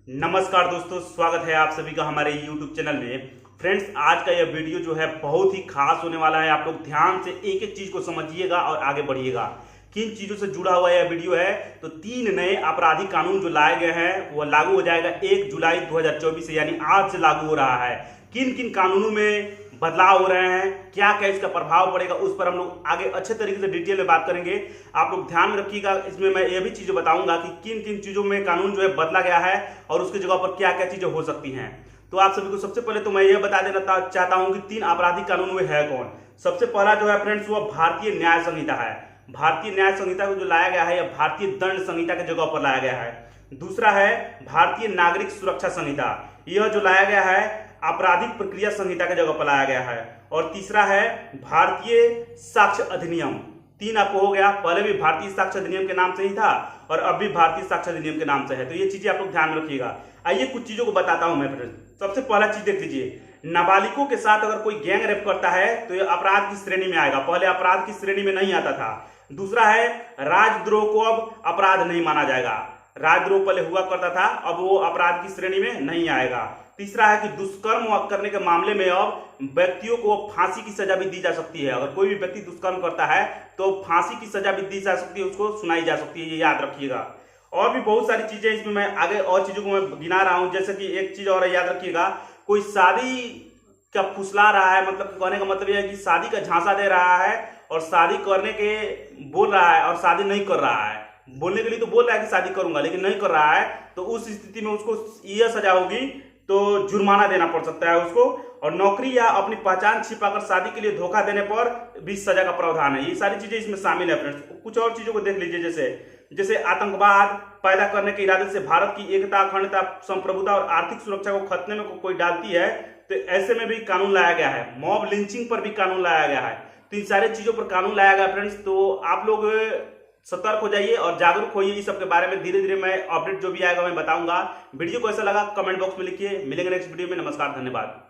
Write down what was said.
नमस्कार दोस्तों, स्वागत है आप सभी का हमारे YouTube चैनल में। फ्रेंड्स, आज का यह वीडियो जो है बहुत ही खास होने वाला है। आप लोग ध्यान से एक एक चीज को समझिएगा और आगे बढ़िएगा। किन चीजों से जुड़ा हुआ यह वीडियो है तो 3 नए आपराधिक कानून जो लाए गए हैं वो लागू हो जाएगा 1 जुलाई 2024 से, यानी आज से लागू हो रहा है। किन किन कानूनों में बदलाव हो रहे हैं, क्या क्या इसका प्रभाव पड़ेगा, उस पर हम लोग आगे अच्छे तरीके से डिटेल में बात करेंगे। आप लोग ध्यान में रखिएगा। इसमें मैं ये भी चीजें बताऊंगा कि किन किन चीजों में कानून जो है बदला गया है और उसकी जगह पर क्या क्या चीजें हो सकती हैं। तो आप सभी को सबसे पहले तो मैं ये बता देना चाहता हूं कि 3 आपराधिक कानून में है कौन। सबसे पहला जो है फ्रेंड्स वो भारतीय न्याय संहिता है। भारतीय न्याय संहिता को जो लाया गया है यह भारतीय दंड संहिता की जगह पर लाया गया है। दूसरा है भारतीय नागरिक सुरक्षा संहिता, यह जो लाया गया है आपराधिक प्रक्रिया संहिता की जगह पर लाया गया है। और तीसरा है भारतीय साक्ष्य अधिनियम। 3 आपको हो गया, पहले भी भारतीय साक्ष्य अधिनियम के नाम से ही था और अब भी भारतीय साक्ष्य अधिनियम के नाम से है। तो ये चीजें आप लोग ध्यान में रखिएगा। आइए कुछ चीजों को बताता हूं मैं फ्रेंड्स। सबसे पहला चीज देख लीजिए, नाबालिगों के साथ अगर कोई गैंग रेप करता है तो यह अपराध की श्रेणी में आएगा। पहले अपराध की श्रेणी में नहीं आता था। दूसरा है राजद्रोह को अब अपराध नहीं माना जाएगा। राजद्रोह पहले हुआ करता था, अब वो अपराध की श्रेणी में नहीं आएगा। तीसरा है कि दुष्कर्म करने के मामले में अब व्यक्तियों को फांसी की सजा भी दी जा सकती है। अगर कोई भी व्यक्ति दुष्कर्म करता है तो फांसी की सजा भी दी जा सकती है, उसको सुनाई जा सकती है, ये याद रखिएगा। और भी बहुत सारी चीजें इसमें मैं आगे और चीजों को मैं गिना रहा हूं। जैसे कि एक चीज और याद रखिएगा, कोई शादी का फुसला रहा है, मतलब कहने का मतलब यह है कि शादी का झांसा दे रहा है और शादी करने के बोल रहा है और शादी नहीं कर रहा है। बोलने के लिए तो बोल रहा है कि शादी करूंगा लेकिन नहीं कर रहा है, तो उस स्थिति में उसको यह सजा होगी, तो जुर्माना देना पड़ सकता है उसको। और नौकरी या अपनी पहचान छिपाकर शादी के लिए धोखा देने पर भी सजा का प्रावधान है। ये सारी चीजें इसमें शामिल है फ्रेंड्स। कुछ और चीजों को देख लीजिए, जैसे आतंकवाद पैदा करने के इरादे से भारत की एकता, अखंडता, संप्रभुता और आर्थिक सुरक्षा को खतरे में कोई डालती है तो ऐसे में भी कानून लाया गया है। मॉब लिंचिंग पर भी कानून लाया गया है। तो इन सारी चीजों पर कानून लाया गया फ्रेंड्स। तो आप लोग सतर्क हो जाइए और जागरूक होइए इस सब के बारे में। धीरे धीरे मैं अपडेट जो भी आएगा मैं बताऊंगा। वीडियो को ऐसा लगा कमेंट बॉक्स में लिखिए। मिलेंगे नेक्स्ट वीडियो में। नमस्कार, धन्यवाद।